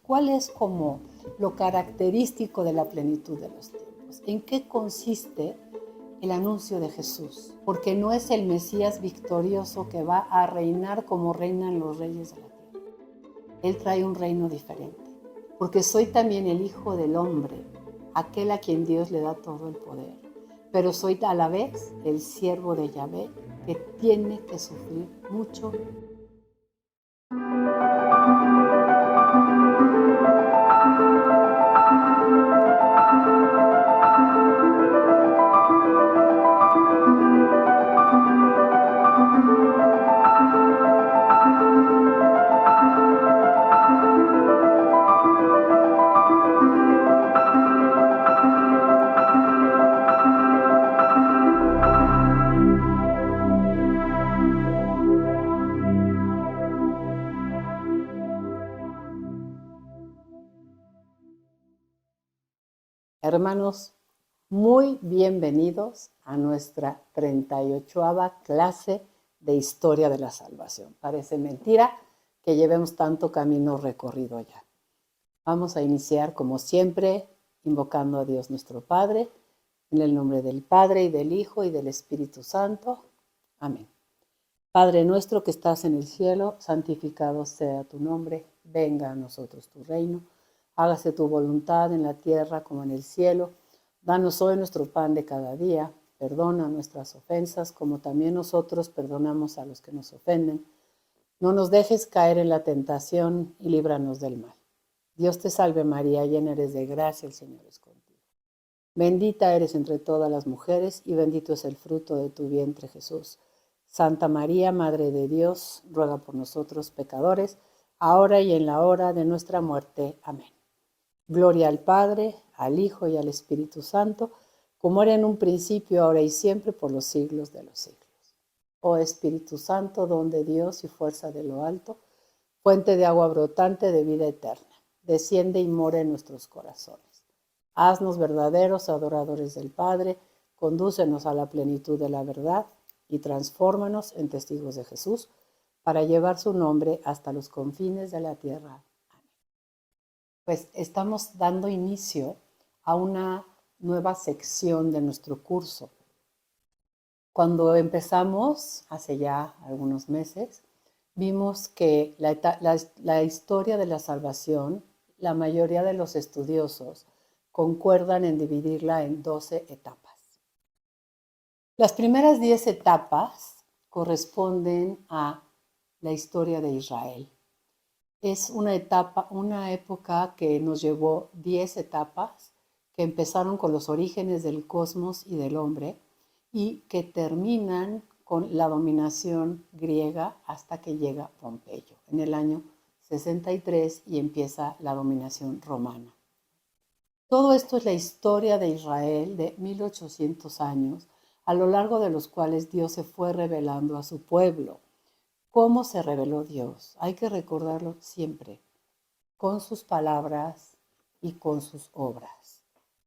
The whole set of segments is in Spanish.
¿Cuál es como lo característico de la plenitud de los tiempos? ¿En qué consiste el anuncio de Jesús? Porque no es el Mesías victorioso que va a reinar como reinan los reyes de la tierra. Él trae un reino diferente. Porque soy también el Hijo del Hombre, aquel a quien Dios le da todo el poder. Pero soy a la vez el siervo de Yahvé que tiene que sufrir mucho. Hermanos, muy bienvenidos a nuestra 38ª clase de Historia de la Salvación. Parece mentira que llevemos tanto camino recorrido ya. Vamos a iniciar, como siempre, invocando a Dios nuestro Padre, en el nombre del Padre, y del Hijo, y del Espíritu Santo. Amén. Padre nuestro que estás en el cielo, santificado sea tu nombre. Venga a nosotros tu reino. Hágase tu voluntad en la tierra como en el cielo. Danos hoy nuestro pan de cada día. Perdona nuestras ofensas, como también nosotros perdonamos a los que nos ofenden. No nos dejes caer en la tentación y líbranos del mal. Dios te salve María, llena eres de gracia, el Señor es contigo. Bendita eres entre todas las mujeres y bendito es el fruto de tu vientre, Jesús. Santa María, Madre de Dios, ruega por nosotros pecadores, ahora y en la hora de nuestra muerte. Amén. Gloria al Padre, al Hijo y al Espíritu Santo, como era en un principio, ahora y siempre, por los siglos de los siglos. Oh Espíritu Santo, don de Dios y fuerza de lo alto, fuente de agua brotante de vida eterna, desciende y mora en nuestros corazones. Haznos verdaderos adoradores del Padre, condúcenos a la plenitud de la verdad y transfórmanos en testigos de Jesús para llevar su nombre hasta los confines de la tierra. Amén. Pues estamos dando inicio a una nueva sección de nuestro curso. Cuando empezamos, hace ya algunos meses, vimos que la historia de la salvación, la mayoría de los estudiosos concuerdan en dividirla en 12 etapas. Las primeras 10 etapas corresponden a la historia de Israel. Es una época que nos llevó 10 etapas que empezaron con los orígenes del cosmos y del hombre y que terminan con la dominación griega hasta que llega Pompeyo en el año 63 y empieza la dominación romana. Todo esto es la historia de Israel de 1800 años, a lo largo de los cuales Dios se fue revelando a su pueblo. ¿Cómo se reveló Dios? Hay que recordarlo siempre, con sus palabras y con sus obras.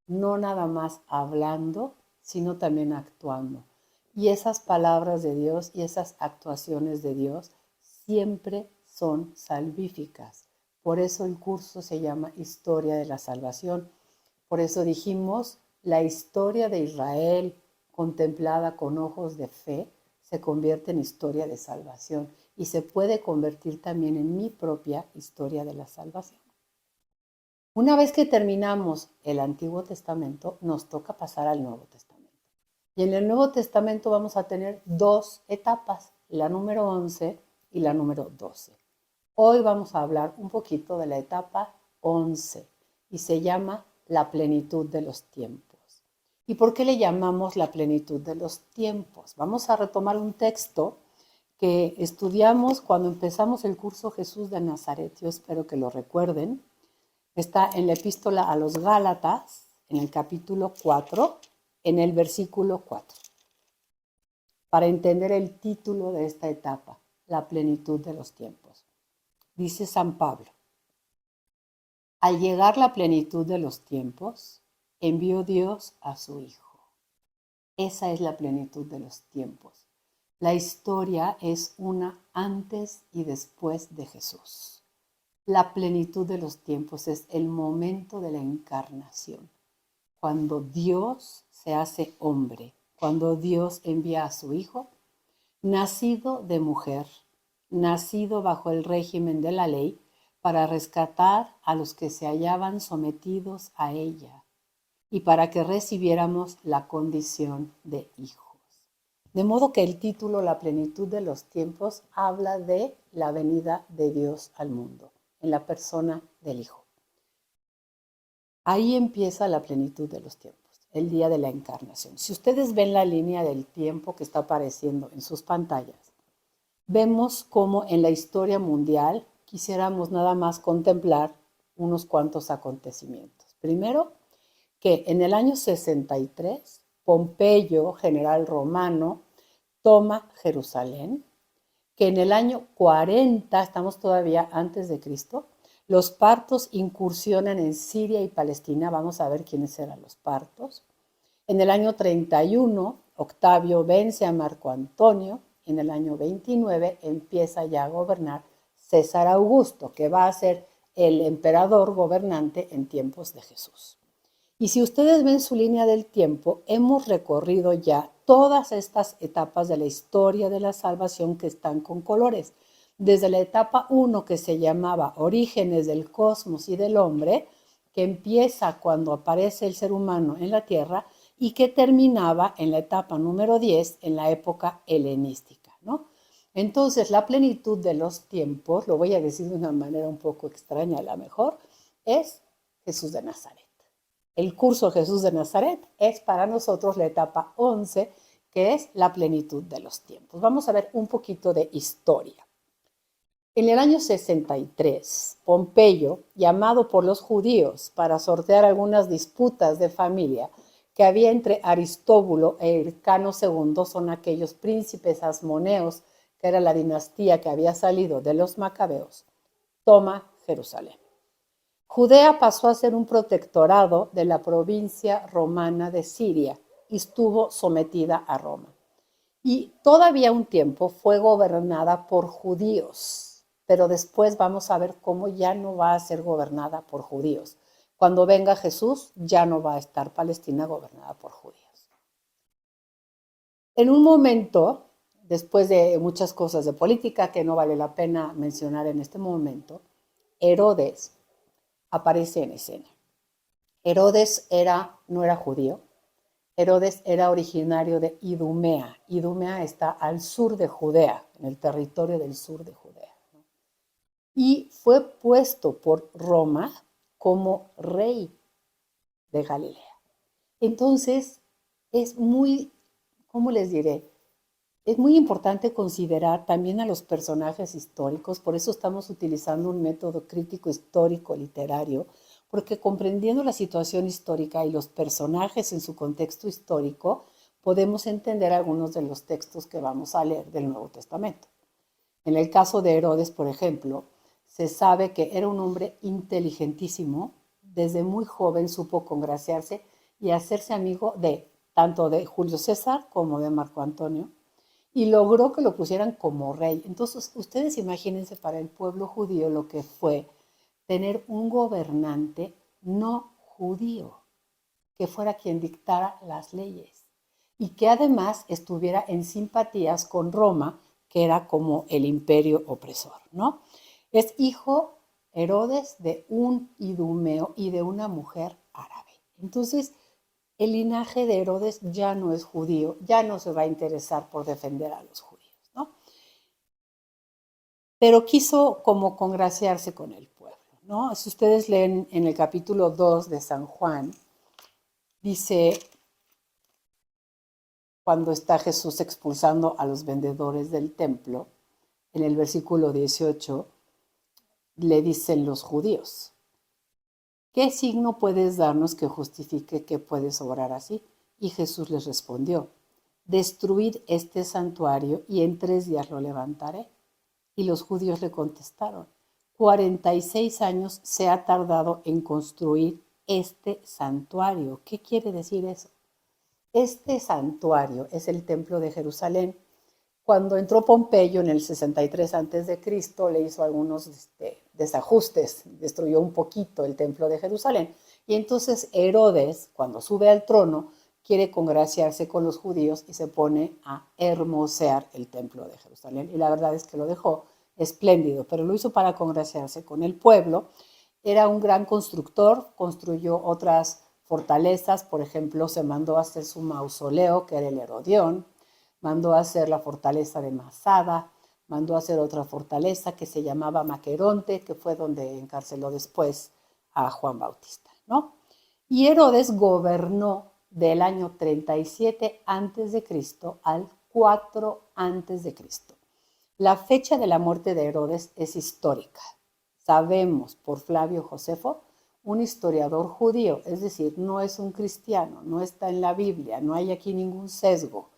No nada más hablando, sino también actuando. Y esas palabras de Dios y esas actuaciones de Dios siempre son salvíficas. Por eso el curso se llama Historia de la Salvación. Por eso dijimos, la historia de Israel contemplada con ojos de fe se convierte en historia de salvación y se puede convertir también en mi propia historia de la salvación. Una vez que terminamos el Antiguo Testamento, nos toca pasar al Nuevo Testamento. Y en el Nuevo Testamento vamos a tener 2 etapas, la número 11 y la número 12. Hoy vamos a hablar un poquito de la etapa 11 y se llama la plenitud de los tiempos. ¿Y por qué le llamamos la plenitud de los tiempos? Vamos a retomar un texto que estudiamos cuando empezamos el curso Jesús de Nazaret. Yo espero que lo recuerden. Está en la epístola a los Gálatas, en el capítulo 4, en el versículo 4. Para entender el título de esta etapa, la plenitud de los tiempos. Dice San Pablo: al llegar la plenitud de los tiempos, envió Dios a su Hijo. Esa es la plenitud de los tiempos. La historia es una antes y después de Jesús. La plenitud de los tiempos es el momento de la encarnación, cuando Dios se hace hombre, cuando Dios envía a su Hijo, nacido de mujer, nacido bajo el régimen de la ley, para rescatar a los que se hallaban sometidos a ella y para que recibiéramos la condición de hijos. De modo que el título La plenitud de los tiempos habla de la venida de Dios al mundo, en la persona del Hijo. Ahí empieza la plenitud de los tiempos, el día de la encarnación. Si ustedes ven la línea del tiempo que está apareciendo en sus pantallas, vemos cómo en la historia mundial quisiéramos nada más contemplar unos cuantos acontecimientos. Primero, que en el año 63, Pompeyo, general romano, toma Jerusalén, que en el año 40, estamos todavía antes de Cristo, los partos incursionan en Siria y Palestina. Vamos a ver quiénes eran los partos. En el año 31, Octavio vence a Marco Antonio. En el año 29 empieza ya a gobernar César Augusto, que va a ser el emperador gobernante en tiempos de Jesús. Y si ustedes ven su línea del tiempo, hemos recorrido ya todas estas etapas de la historia de la salvación que están con colores. Desde la etapa 1, que se llamaba Orígenes del Cosmos y del Hombre, que empieza cuando aparece el ser humano en la Tierra y que terminaba en la etapa número 10, en la época helenística, ¿no? Entonces, la plenitud de los tiempos, lo voy a decir de una manera un poco extraña a lo mejor, es Jesús de Nazaret. El curso Jesús de Nazaret es para nosotros la etapa 11, que es la plenitud de los tiempos. Vamos a ver un poquito de historia. En el año 63, Pompeyo, llamado por los judíos para sortear algunas disputas de familia que había entre Aristóbulo e Hircano II, son aquellos príncipes asmoneos, que era la dinastía que había salido de los macabeos, toma Jerusalén. Judea pasó a ser un protectorado de la provincia romana de Siria y estuvo sometida a Roma. Y todavía un tiempo fue gobernada por judíos, pero después vamos a ver cómo ya no va a ser gobernada por judíos. Cuando venga Jesús, ya no va a estar Palestina gobernada por judíos. En un momento, después de muchas cosas de política que no vale la pena mencionar en este momento, Herodes aparece en escena. Herodes no era judío. Herodes era originario de Idumea. Idumea está al sur de Judea, en el territorio del sur de Judea, ¿no? Y fue puesto por Roma como rey de Galilea. Entonces, es muy, ¿cómo les diré? Es muy importante considerar también a los personajes históricos, por eso estamos utilizando un método crítico histórico literario, porque comprendiendo la situación histórica y los personajes en su contexto histórico, podemos entender algunos de los textos que vamos a leer del Nuevo Testamento. En el caso de Herodes, por ejemplo, se sabe que era un hombre inteligentísimo. Desde muy joven supo congraciarse y hacerse amigo tanto de Julio César como de Marco Antonio, y logró que lo pusieran como rey. Entonces, ustedes imagínense para el pueblo judío lo que fue tener un gobernante no judío, que fuera quien dictara las leyes y que además estuviera en simpatías con Roma, que era como el imperio opresor, ¿no? Es hijo Herodes de un idumeo y de una mujer árabe. Entonces, el linaje de Herodes ya no es judío, ya no se va a interesar por defender a los judíos, ¿no? Pero quiso como congraciarse con el pueblo, ¿no? Si ustedes leen en el capítulo 2 de San Juan, dice, cuando está Jesús expulsando a los vendedores del templo, en el versículo 18, le dicen los judíos, ¿qué signo puedes darnos que justifique que puedes obrar así? Y Jesús les respondió, destruid este santuario y en 3 días lo levantaré. Y los judíos le contestaron, 46 años se ha tardado en construir este santuario. ¿Qué quiere decir eso? Este santuario es el templo de Jerusalén. Cuando entró Pompeyo en el 63 a.C., le hizo algunos desajustes, destruyó un poquito el templo de Jerusalén. Y entonces Herodes, cuando sube al trono, quiere congraciarse con los judíos y se pone a hermosear el templo de Jerusalén. Y la verdad es que lo dejó espléndido, pero lo hizo para congraciarse con el pueblo. Era un gran constructor, construyó otras fortalezas, por ejemplo, se mandó a hacer su mausoleo, que era el Herodión, mandó a hacer la fortaleza de Masada, mandó a hacer otra fortaleza que se llamaba Maqueronte, que fue donde encarceló después a Juan Bautista, ¿no? Y Herodes gobernó del año 37 a.C. al 4 a.C. La fecha de la muerte de Herodes es histórica. Sabemos por Flavio Josefo, un historiador judío, es decir, no es un cristiano, no está en la Biblia, no hay aquí ningún sesgo.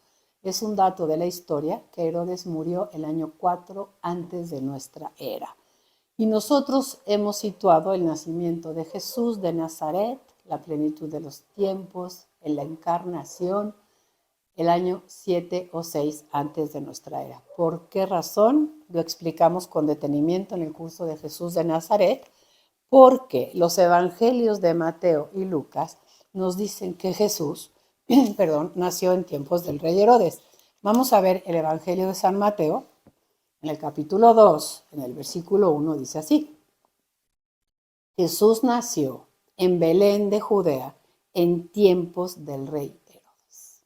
Es un dato de la historia que Herodes murió el año 4 antes de nuestra era. Y nosotros hemos situado el nacimiento de Jesús de Nazaret, la plenitud de los tiempos, en la encarnación, el año 7 o 6 antes de nuestra era. ¿Por qué razón? Lo explicamos con detenimiento en el curso de Jesús de Nazaret, porque los evangelios de Mateo y Lucas nos dicen que Jesús nació en tiempos del rey Herodes. Vamos a ver el Evangelio de San Mateo, en el capítulo 2, en el versículo 1, dice así: Jesús nació en Belén de Judea en tiempos del rey Herodes.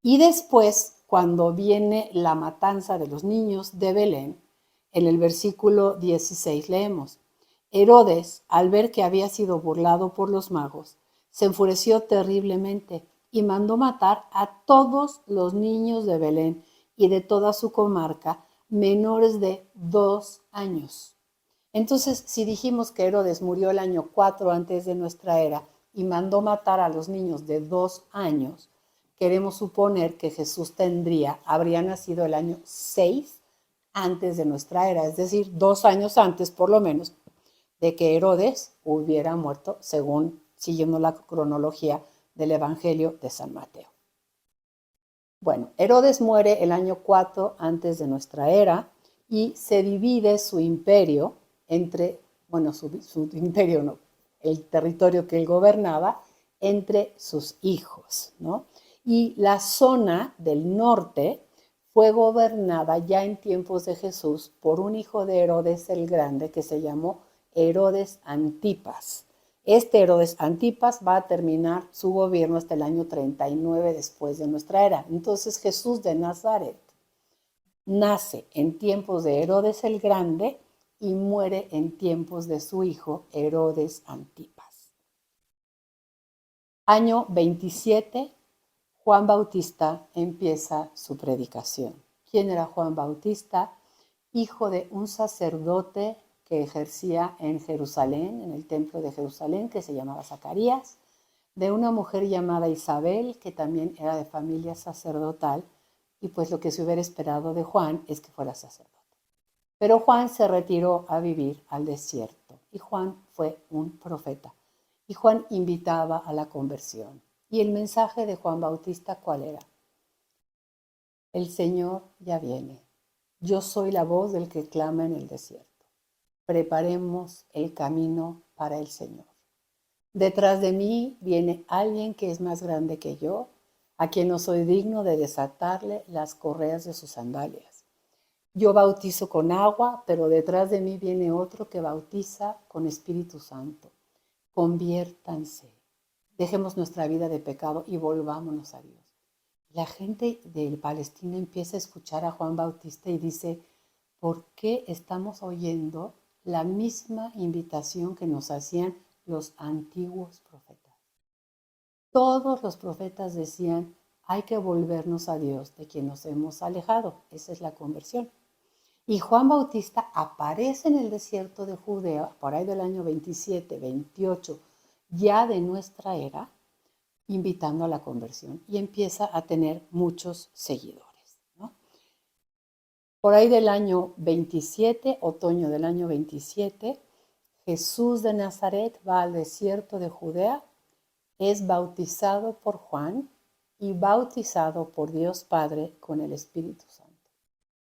Y después, cuando viene la matanza de los niños de Belén, en el versículo 16 leemos: Herodes, al ver que había sido burlado por los magos, se enfureció terriblemente y mandó matar a todos los niños de Belén y de toda su comarca menores de 2 años. Entonces, si dijimos que Herodes murió el año 4 antes de nuestra era y mandó matar a los niños de 2 años, queremos suponer que Jesús habría nacido el año 6 antes de nuestra era, es decir, 2 años antes por lo menos de que Herodes hubiera muerto, siguiendo la cronología del Evangelio de San Mateo. Bueno, Herodes muere el año 4 antes de nuestra era y se divide su imperio entre, su imperio no, el territorio que él gobernaba, entre sus hijos, ¿no? Y la zona del norte fue gobernada ya en tiempos de Jesús por un hijo de Herodes el Grande que se llamó Herodes Antipas. Este Herodes Antipas va a terminar su gobierno hasta el año 39 después de nuestra era. Entonces Jesús de Nazaret nace en tiempos de Herodes el Grande y muere en tiempos de su hijo Herodes Antipas. Año 27, Juan Bautista empieza su predicación. ¿Quién era Juan Bautista? Hijo de un sacerdote que ejercía en Jerusalén, en el templo de Jerusalén, que se llamaba Zacarías, de una mujer llamada Isabel, que también era de familia sacerdotal, y pues lo que se hubiera esperado de Juan es que fuera sacerdote. Pero Juan se retiró a vivir al desierto, y Juan fue un profeta, y Juan invitaba a la conversión. Y el mensaje de Juan Bautista, ¿cuál era? El Señor ya viene. Yo soy la voz del que clama en el desierto. Preparemos el camino para el Señor. Detrás de mí viene alguien que es más grande que yo, a quien no soy digno de desatarle las correas de sus sandalias. Yo bautizo con agua, pero detrás de mí viene otro que bautiza con Espíritu Santo. Conviértanse, dejemos nuestra vida de pecado y volvámonos a Dios. La gente de Palestina empieza a escuchar a Juan Bautista y dice: ¿por qué estamos oyendo la misma invitación que nos hacían los antiguos profetas? Todos los profetas decían: hay que volvernos a Dios de quien nos hemos alejado. Esa es la conversión. Y Juan Bautista aparece en el desierto de Judea, por ahí del año 27, 28, ya de nuestra era, invitando a la conversión, y empieza a tener muchos seguidores, ¿no? Por ahí del año 27, otoño del año 27, Jesús de Nazaret va al desierto de Judea, es bautizado por Juan y bautizado por Dios Padre con el Espíritu Santo.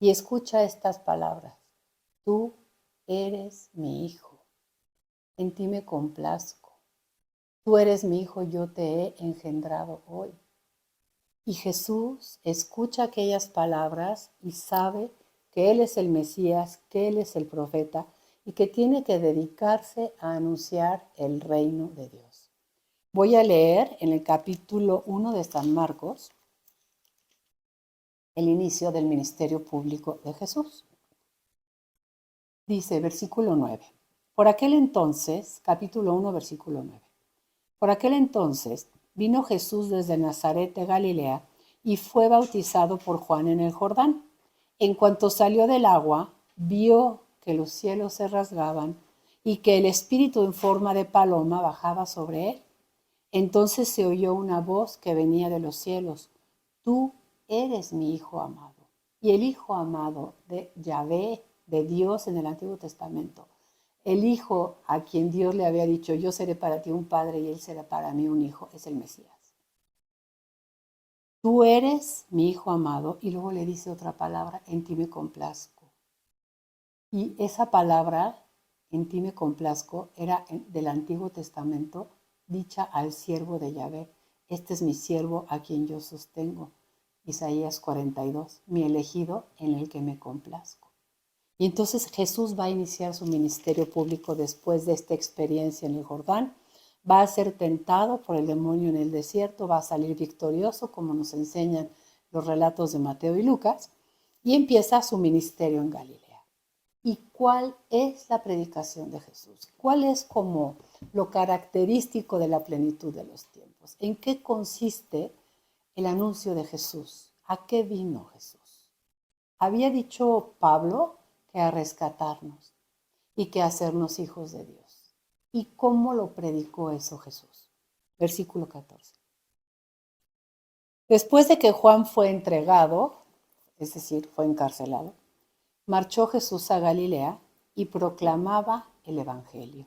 y escucha estas palabras. Tú eres mi hijo, en ti me complazco. Tú eres mi hijo, yo te he engendrado hoy. Y Jesús escucha aquellas palabras y sabe que Él es el Mesías, que Él es el profeta y que tiene que dedicarse a anunciar el reino de Dios. Voy a leer en el capítulo 1 de San Marcos el inicio del ministerio público de Jesús. Dice, versículo 9. Por aquel entonces, capítulo 1, versículo 9. Por aquel entonces vino Jesús desde Nazaret de Galilea y fue bautizado por Juan en el Jordán. En cuanto salió del agua, vio que los cielos se rasgaban y que el Espíritu en forma de paloma bajaba sobre él. Entonces se oyó una voz que venía de los cielos. Tú eres mi Hijo amado. Y el Hijo amado de Yahvé, de Dios en el Antiguo Testamento, el Hijo a quien Dios le había dicho, yo seré para ti un padre y él será para mí un hijo, es el Mesías. Tú eres mi Hijo amado, y luego le dice otra palabra, en ti me complazco. Y esa palabra, en ti me complazco, era del Antiguo Testamento, dicha al siervo de Yahvé. Este es mi siervo a quien yo sostengo. Isaías 42, mi elegido en el que me complazco. Y entonces Jesús va a iniciar su ministerio público después de esta experiencia en el Jordán. Va a ser tentado por el demonio en el desierto, va a salir victorioso, como nos enseñan los relatos de Mateo y Lucas, y empieza su ministerio en Galilea. ¿Y cuál es la predicación de Jesús? ¿Cuál es como lo característico de la plenitud de los tiempos? ¿En qué consiste el anuncio de Jesús? ¿A qué vino Jesús? Había dicho Pablo que a rescatarnos y que a hacernos hijos de Dios. ¿Y cómo lo predicó eso Jesús? Versículo 14. Después de que Juan fue entregado, es decir, fue encarcelado, marchó Jesús a Galilea y proclamaba el Evangelio.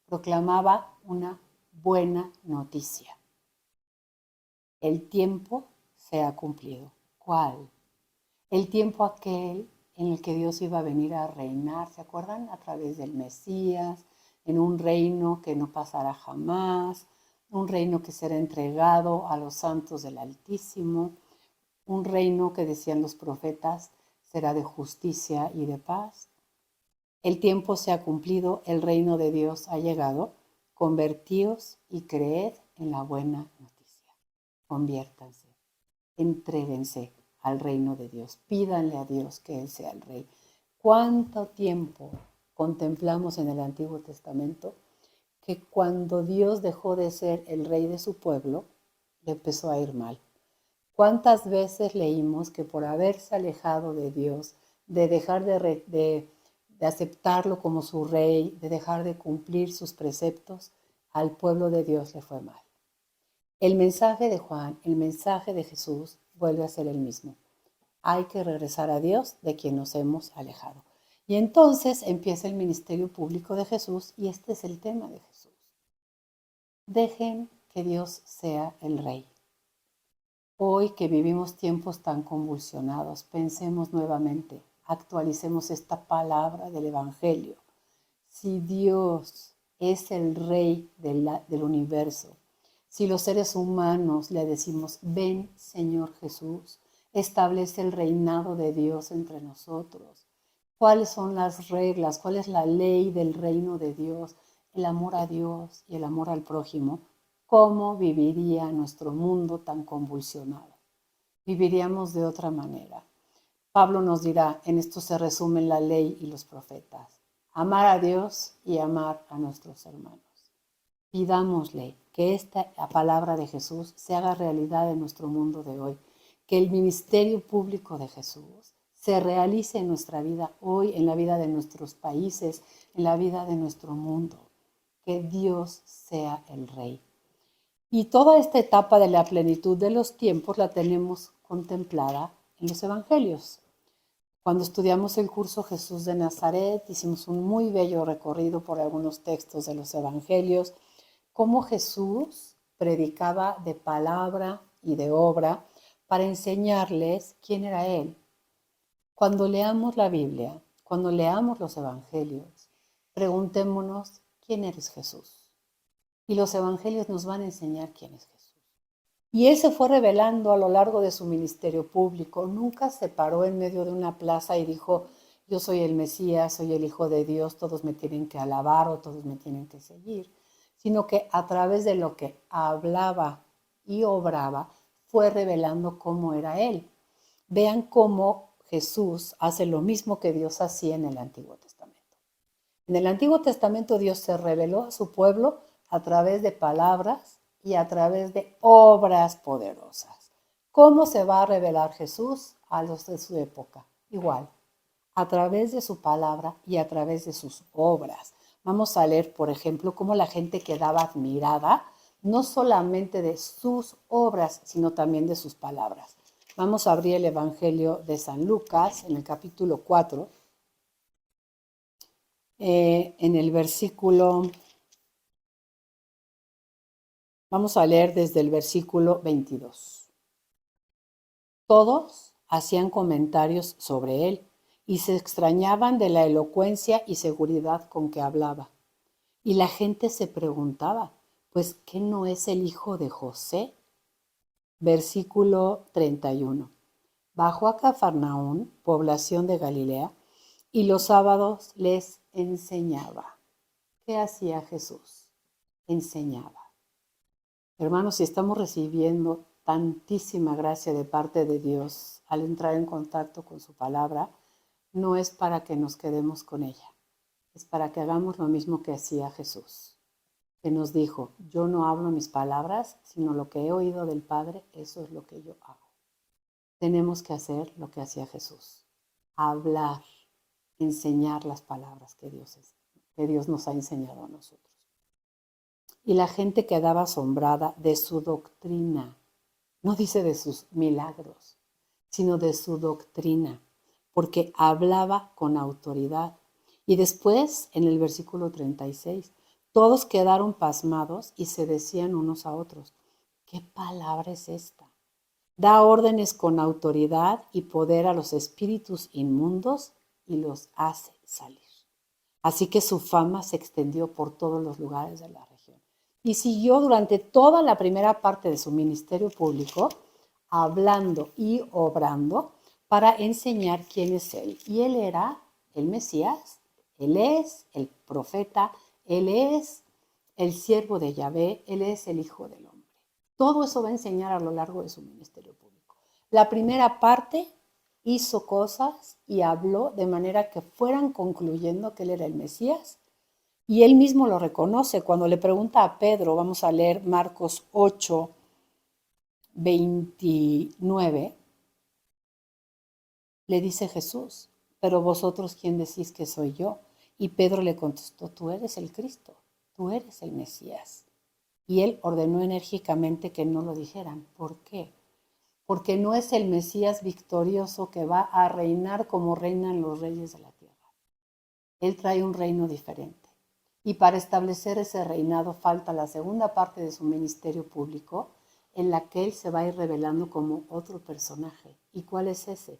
Proclamaba una buena noticia. El tiempo se ha cumplido. ¿Cuál? El tiempo aquel en el que Dios iba a venir a reinar, ¿se acuerdan? A través del Mesías, en un reino que no pasará jamás, un reino que será entregado a los santos del Altísimo, un reino que decían los profetas será de justicia y de paz. El tiempo se ha cumplido, el reino de Dios ha llegado. Convertíos y creed en la buena noticia. Conviértanse, entréguense al reino de Dios. Pídanle a Dios que Él sea el Rey. ¿Cuánto tiempo contemplamos en el Antiguo Testamento que cuando Dios dejó de ser el Rey de su pueblo, le empezó a ir mal? ¿Cuántas veces leímos que por haberse alejado de Dios, de dejar de aceptarlo como su Rey, de dejar de cumplir sus preceptos, al pueblo de Dios le fue mal? El mensaje de Juan, el mensaje de Jesús, vuelve a ser el mismo. Hay que regresar a Dios de quien nos hemos alejado. Y entonces empieza el ministerio público de Jesús y este es el tema de Jesús. Dejen que Dios sea el Rey. Hoy que vivimos tiempos tan convulsionados, pensemos nuevamente, actualicemos esta palabra del Evangelio. Si Dios es el Rey del universo, si los seres humanos le decimos, ven Señor Jesús, establece el reinado de Dios entre nosotros. ¿Cuáles son las reglas? ¿Cuál es la ley del reino de Dios? El amor a Dios y el amor al prójimo. ¿Cómo viviría nuestro mundo tan convulsionado? Viviríamos de otra manera. Pablo nos dirá, en esto se resumen la ley y los profetas. Amar a Dios y amar a nuestros hermanos. Pidámosle que esta palabra de Jesús se haga realidad en nuestro mundo de hoy, que el ministerio público de Jesús se realice en nuestra vida hoy, en la vida de nuestros países, en la vida de nuestro mundo, que Dios sea el Rey. Y toda esta etapa de la plenitud de los tiempos la tenemos contemplada en los Evangelios. Cuando estudiamos el curso Jesús de Nazaret, hicimos un muy bello recorrido por algunos textos de los Evangelios, cómo Jesús predicaba de palabra y de obra para enseñarles quién era Él. Cuando leamos la Biblia, cuando leamos los evangelios, preguntémonos, ¿quién eres Jesús? Y los evangelios nos van a enseñar quién es Jesús. Y él se fue revelando a lo largo de su ministerio público. Nunca se paró en medio de una plaza y dijo, yo soy el Mesías, soy el Hijo de Dios, todos me tienen que alabar o todos me tienen que seguir. Sino que a través de lo que hablaba y obraba, fue revelando cómo era él. Vean cómo Jesús hace lo mismo que Dios hacía en el Antiguo Testamento. En el Antiguo Testamento Dios se reveló a su pueblo a través de palabras y a través de obras poderosas. ¿Cómo se va a revelar Jesús a los de su época? Igual, a través de su palabra y a través de sus obras. Vamos a leer, por ejemplo, cómo la gente quedaba admirada, no solamente de sus obras, sino también de sus palabras. Vamos a abrir el Evangelio de San Lucas en el capítulo 4, en el versículo, vamos a leer desde el versículo 22. Todos hacían comentarios sobre él y se extrañaban de la elocuencia y seguridad con que hablaba. Y la gente se preguntaba, pues, ¿qué no es el hijo de José? Versículo 31. Bajó a Cafarnaún, población de Galilea, y los sábados les enseñaba. ¿Qué hacía Jesús? Enseñaba. Hermanos, si estamos recibiendo tantísima gracia de parte de Dios al entrar en contacto con su palabra, no es para que nos quedemos con ella, es para que hagamos lo mismo que hacía Jesús, que nos dijo, yo no hablo mis palabras, sino lo que he oído del Padre, eso es lo que yo hago. Tenemos que hacer lo que hacía Jesús, hablar, enseñar las palabras que Dios nos ha enseñado a nosotros. Y la gente quedaba asombrada de su doctrina. No dice de sus milagros, sino de su doctrina, porque hablaba con autoridad. Y después, en el versículo 36, todos quedaron pasmados y se decían unos a otros, ¿qué palabra es esta? Da órdenes con autoridad y poder a los espíritus inmundos y los hace salir. Así que su fama se extendió por todos los lugares de la región. Y siguió durante toda la primera parte de su ministerio público, hablando y obrando para enseñar quién es él. Y él era el Mesías, él es el profeta, él es el siervo de Yahvé, él es el Hijo del Hombre. Todo eso va a enseñar a lo largo de su ministerio público. La primera parte hizo cosas y habló de manera que fueran concluyendo que él era el Mesías. Y él mismo lo reconoce cuando le pregunta a Pedro, vamos a leer Marcos 8, 29, le dice Jesús, pero vosotros, ¿quién decís que soy yo? Y Pedro le contestó, tú eres el Cristo, tú eres el Mesías. Y él ordenó enérgicamente que no lo dijeran. ¿Por qué? Porque no es el Mesías victorioso que va a reinar como reinan los reyes de la tierra. Él trae un reino diferente. Y para establecer ese reinado falta la segunda parte de su ministerio público, en la que él se va a ir revelando como otro personaje. ¿Y cuál es ese?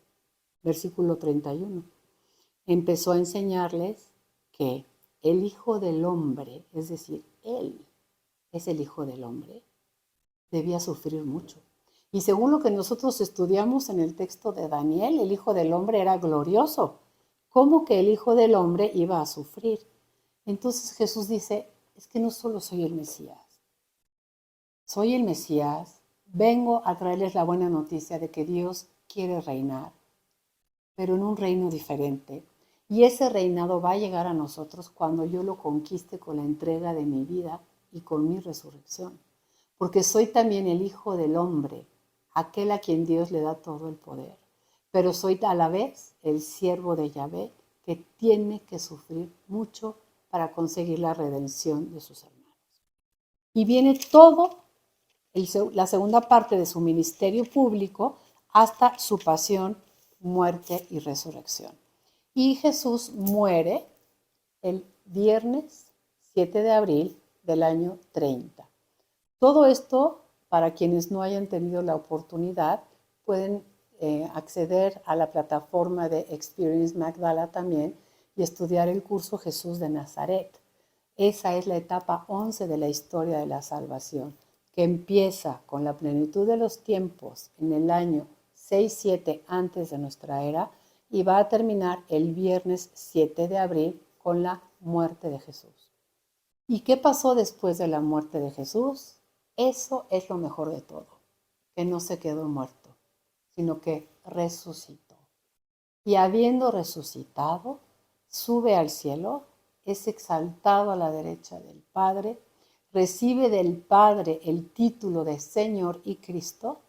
Versículo 31. Empezó a enseñarles que el Hijo del Hombre, es decir, él es el Hijo del Hombre, debía sufrir mucho. Y según lo que nosotros estudiamos en el texto de Daniel, el Hijo del Hombre era glorioso. ¿Cómo que el Hijo del Hombre iba a sufrir? Entonces Jesús dice, es que no solo soy el Mesías, soy el Mesías, vengo a traerles la buena noticia de que Dios quiere reinar, pero en un reino diferente. Y ese reinado va a llegar a nosotros cuando yo lo conquiste con la entrega de mi vida y con mi resurrección. Porque soy también el Hijo del Hombre, aquel a quien Dios le da todo el poder. Pero soy a la vez el siervo de Yahvé que tiene que sufrir mucho para conseguir la redención de sus hermanos. Y viene todo, la segunda parte de su ministerio público hasta su pasión, muerte y resurrección. Y Jesús muere el viernes 7 de abril del año 30. Todo esto, para quienes no hayan tenido la oportunidad, pueden acceder a la plataforma de Experience Magdala también y estudiar el curso Jesús de Nazaret. Esa es la etapa 11 de la historia de la salvación, que empieza con la plenitud de los tiempos en el año 6-7 antes de nuestra era y va a terminar el viernes 7 de abril con la muerte de Jesús. ¿Y qué pasó después de la muerte de Jesús? Eso es lo mejor de todo, que no se quedó muerto, sino que resucitó. Y habiendo resucitado, sube al cielo, es exaltado a la derecha del Padre, recibe del Padre el título de Señor y Cristo,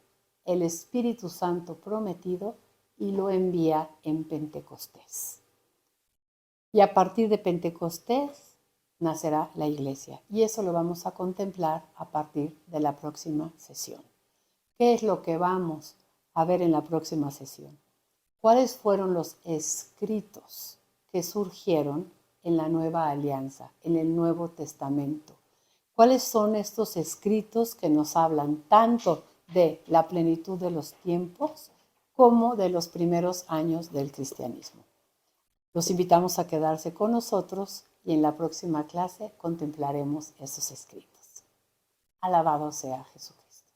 el Espíritu Santo prometido, y lo envía en Pentecostés. Y a partir de Pentecostés nacerá la iglesia. Y eso lo vamos a contemplar a partir de la próxima sesión. ¿Qué es lo que vamos a ver en la próxima sesión? ¿Cuáles fueron los escritos que surgieron en la Nueva Alianza, en el Nuevo Testamento? ¿Cuáles son estos escritos que nos hablan tanto de la plenitud de los tiempos como de los primeros años del cristianismo? Los invitamos a quedarse con nosotros y en la próxima clase contemplaremos esos escritos. Alabado sea Jesucristo.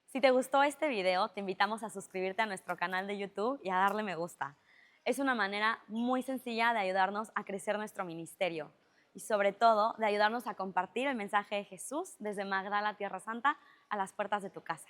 Si te gustó este video, te invitamos a suscribirte a nuestro canal de YouTube y a darle me gusta. Es una manera muy sencilla de ayudarnos a crecer nuestro ministerio y sobre todo de ayudarnos a compartir el mensaje de Jesús desde Magdala, Tierra Santa, a las puertas de tu casa.